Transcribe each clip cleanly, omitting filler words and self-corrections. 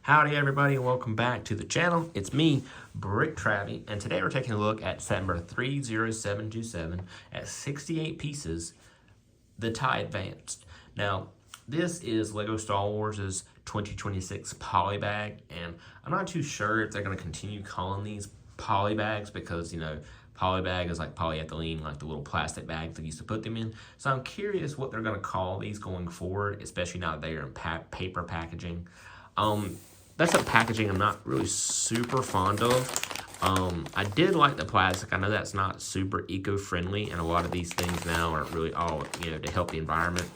Howdy everybody and welcome back to the channel. It's me, Brick Travie, and today we're taking a look at set number 30727 at 68 pieces, the TIE Advanced. Now, this is LEGO Star Wars' 2026 Polybag, and I'm not too sure if they're going to continue calling these Polybags because, Polybag is like polyethylene, like the little plastic bags they used to put them in. So I'm curious what they're going to call these going forward, especially now that they are in paper packaging. That's a packaging I'm not really super fond of. I did like the plastic. I know that's not super eco-friendly, and a lot of these things now aren't really all, to help the environment.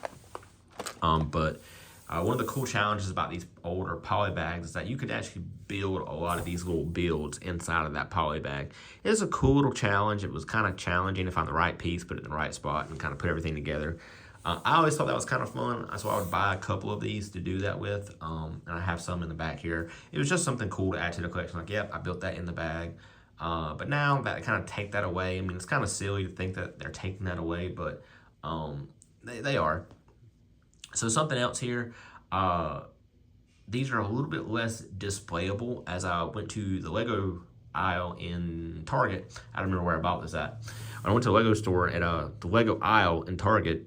But one of the cool challenges about these older poly bags is that you could actually build a lot of these little builds inside of that poly bag. It was a cool little challenge. It was kind of challenging to find the right piece, put it in the right spot, and kind of put everything together. I always thought that was kind of fun, so I would buy a couple of these to do that with, and I have some in the back here. It was just something cool to add to the collection, like, yep, I built that in the bag. But now that I kind of take that away, I mean, it's kind of silly to think that they're taking that away, but they are. So something else here, these are a little bit less displayable. As I went to the Lego aisle in Target, I don't remember where I bought this at. When I went to the Lego store at the Lego aisle in Target,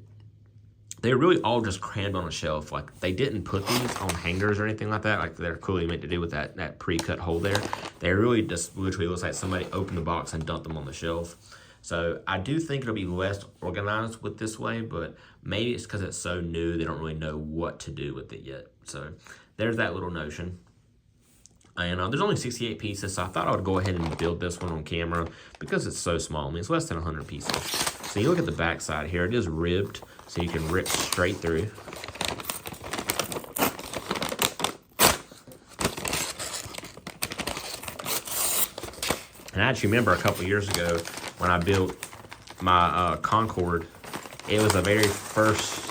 they were really all just crammed on a shelf. Like, they didn't put these on hangers or anything like that, like they're clearly meant to do with that pre-cut hole there. They really just literally looks like somebody opened the box and dumped them on the shelf. So I do think it'll be less organized with this way, but maybe it's because it's so new, they don't really know what to do with it yet. So there's that little notion. And there's only 68 pieces, so I thought I would go ahead and build this one on camera because it's so small. I mean, it's less than 100 pieces. So you look at the back side here, it is ribbed, so you can rip straight through. And I actually remember a couple years ago when I built my Concorde, it was the very first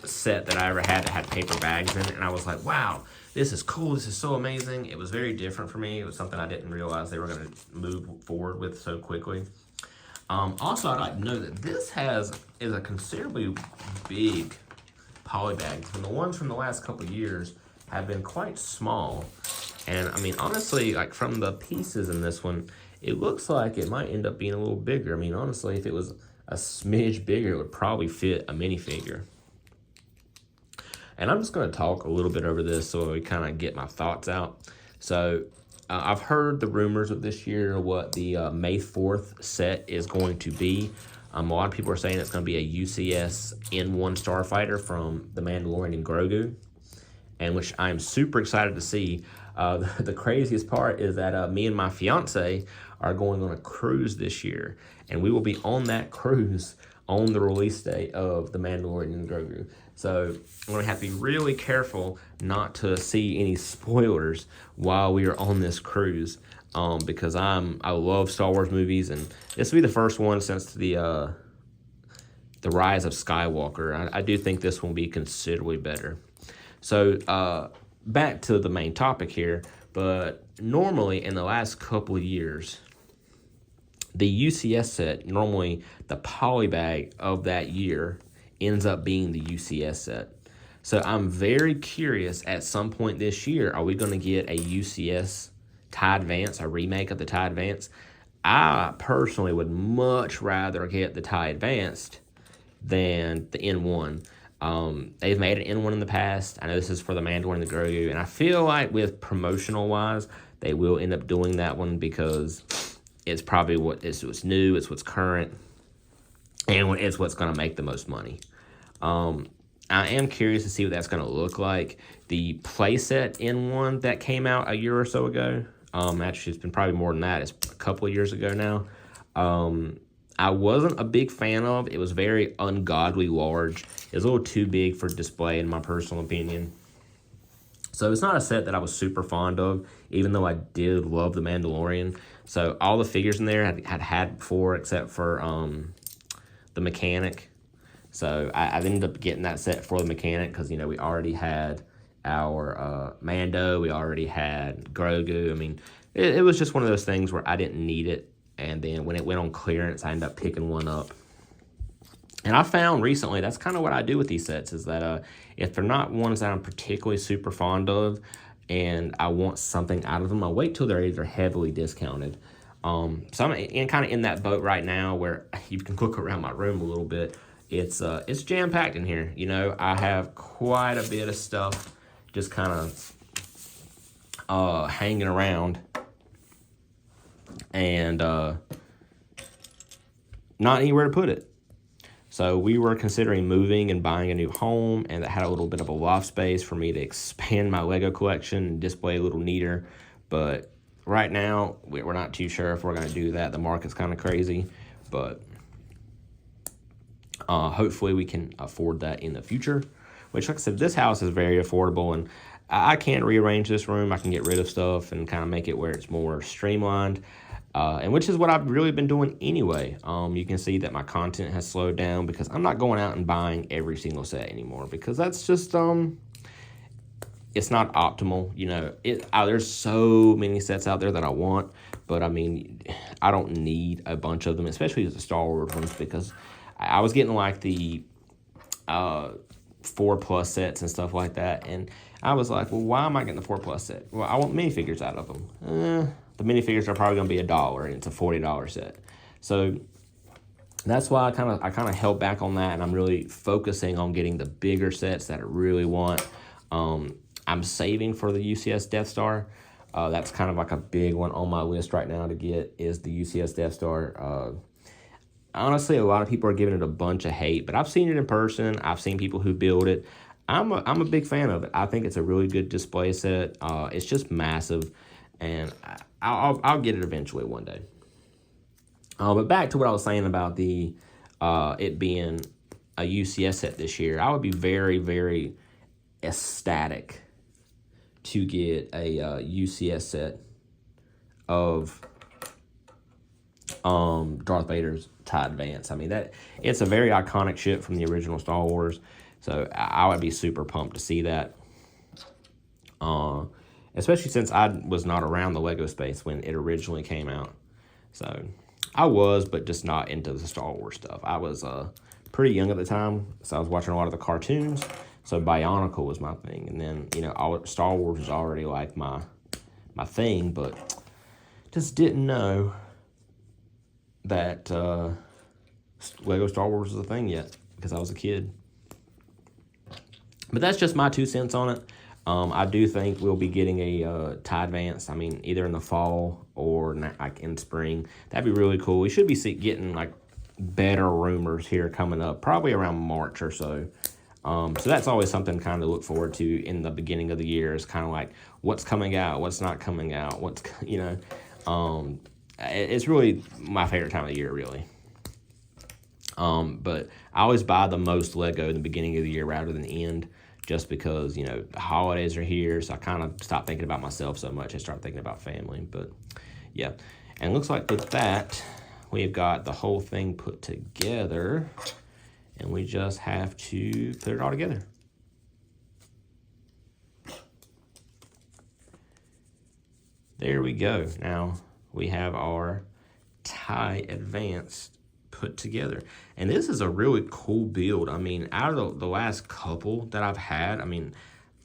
set that I ever had that had paper bags in it, and I was like, wow, this is cool, this is so amazing. It was very different for me. It was something I didn't realize they were going to move forward with so quickly. Also, I'd like to know that this is a considerably big poly bag, and the ones from the last couple of years have been quite small. And I mean, honestly, like from the pieces in this one, it looks like it might end up being a little bigger. I mean, honestly, if it was a smidge bigger, it would probably fit a minifigure. And I'm just going to talk a little bit over this so we kind of get my thoughts out. So I've heard the rumors of this year, what the May 4th set is going to be. A lot of people are saying it's going to be a UCS N1 Starfighter from The Mandalorian and Grogu, and which I'm super excited to see. The craziest part is that me and my fiance are going on a cruise this year, and we will be on that cruise on the release date of The Mandalorian and Grogu. So I'm going to have to be really careful not to see any spoilers while we are on this cruise, because I love Star Wars movies, and this will be the first one since the Rise of Skywalker. I do think this will be considerably better. So back to the main topic here, but normally in the last couple of years, the UCS set, normally the polybag of that year ends up being the UCS set. So I'm very curious, at some point this year, are we going to get a UCS TIE Advance, a remake of the TIE Advance? I personally would much rather get the TIE Advanced than the N1. They've made an N1 in the past. I know this is for the Mandalorian and the Grogu, and I feel like with promotional wise, they will end up doing that one because it's probably what's new, it's what's current, and it's what's going to make the most money. I am curious to see what that's going to look like. The playset N1 that came out a year or so ago, actually it's been probably more than that, it's a couple of years ago now, I wasn't a big fan of. It was very ungodly large. It was a little too big for display in my personal opinion. So it's not a set that I was super fond of, even though I did love The Mandalorian. So all the figures in there had before, except for the mechanic. So I ended up getting that set for the mechanic because, we already had our Mando. We already had Grogu. I mean, it was just one of those things where I didn't need it. And then when it went on clearance, I ended up picking one up. And I found recently that's kind of what I do with these sets is that if they're not ones that I'm particularly super fond of and I want something out of them, I'll wait till they're either heavily discounted. So I'm kind of in that boat right now where you can look around my room a little bit. It's jam-packed in here. You know, I have quite a bit of stuff just kind of hanging around and not anywhere to put it. So we were considering moving and buying a new home, and that had a little bit of a loft space for me to expand my Lego collection and display a little neater. But right now, we're not too sure if we're going to do that. The market's kind of crazy, but hopefully we can afford that in the future. Which, like I said, this house is very affordable, and I can rearrange this room. I can get rid of stuff and kind of make it where it's more streamlined. And which is what I've really been doing anyway. You can see that my content has slowed down because I'm not going out and buying every single set anymore because that's just it's not optimal. You know, there's so many sets out there that I want, but I mean, I don't need a bunch of them, especially the Star Wars ones, because I was getting like the 4+ sets and stuff like that, and I was like, well, why am I getting the 4+ set? Well, I want minifigures out of them. The minifigures are probably going to be $1, and it's a $40 set. So that's why I kind of held back on that, and I'm really focusing on getting the bigger sets that I really want. I'm saving for the UCS Death Star. That's kind of like a big one on my list right now to get is the UCS Death Star. Honestly, a lot of people are giving it a bunch of hate, but I've seen it in person. I've seen people who build it. I'm a big fan of it. I think it's a really good display set. It's just massive, and I'll get it eventually one day. But back to what I was saying about the it being a UCS set this year, I would be very, very ecstatic to get a UCS set of Darth Vader's TIE Advance. I mean, it's a very iconic ship from the original Star Wars, so I would be super pumped to see that. Especially since I was not around the Lego space when it originally came out. So I was, but just not into the Star Wars stuff. I was pretty young at the time, so I was watching a lot of the cartoons. So Bionicle was my thing, and then Star Wars was already like my thing, but just didn't know that Lego Star Wars was a thing yet because I was a kid. But that's just my 2 cents on it. I do think we'll be getting a TIE Advance. I mean, either in the fall or like in spring. That'd be really cool. We should be getting like better rumors here coming up, probably around March or so. So that's always something kind of to look forward to in the beginning of the year. Is kind of like what's coming out, what's not coming out, it's really my favorite time of the year, really. But I always buy the most Lego in the beginning of the year rather than the end, just because, the holidays are here, so I kind of stop thinking about myself so much and start thinking about family. But, yeah. And it looks like with that, we've got the whole thing put together, and we just have to put it all together. There we go. Now, we have our TIE Advanced put together, and this is a really cool build. I mean, out of the last couple that I've had, I mean,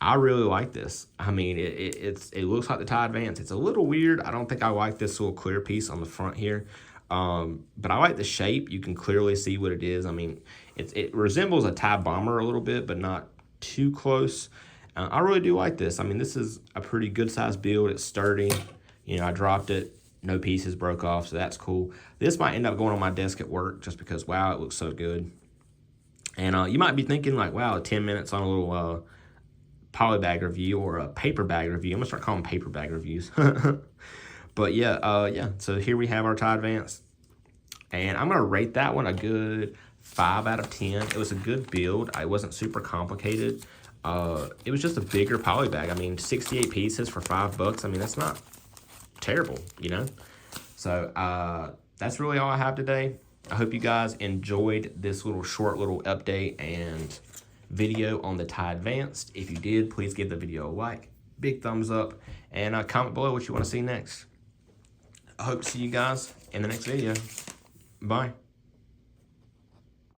I really like this. I mean, it looks like the TIE Advance. It's a little weird. I don't think I like this little clear piece on the front here, but I like the shape. You can clearly see what it is. I mean, it resembles a TIE Bomber a little bit, but not too close. I really do like this. I mean, this is a pretty good size build. It's sturdy. I dropped it. No pieces broke off, so that's cool. This might end up going on my desk at work just because, wow, it looks so good. And you might be thinking, like, wow, 10 minutes on a little polybag review or a paper bag review. I'm going to start calling them paper bag reviews. But, yeah, so here we have our TIE Advance. And I'm going to rate that one a good 5 out of 10. It was a good build. It wasn't super complicated. It was just a bigger polybag. I mean, 68 pieces for $5. I mean, that's not terrible, So that's really all I have today. I hope you guys enjoyed this short little update and video on the TIE Advanced. If you did, please give the video a like, big thumbs up, and comment below what you want to see next. I hope to see you guys in the next video. Bye.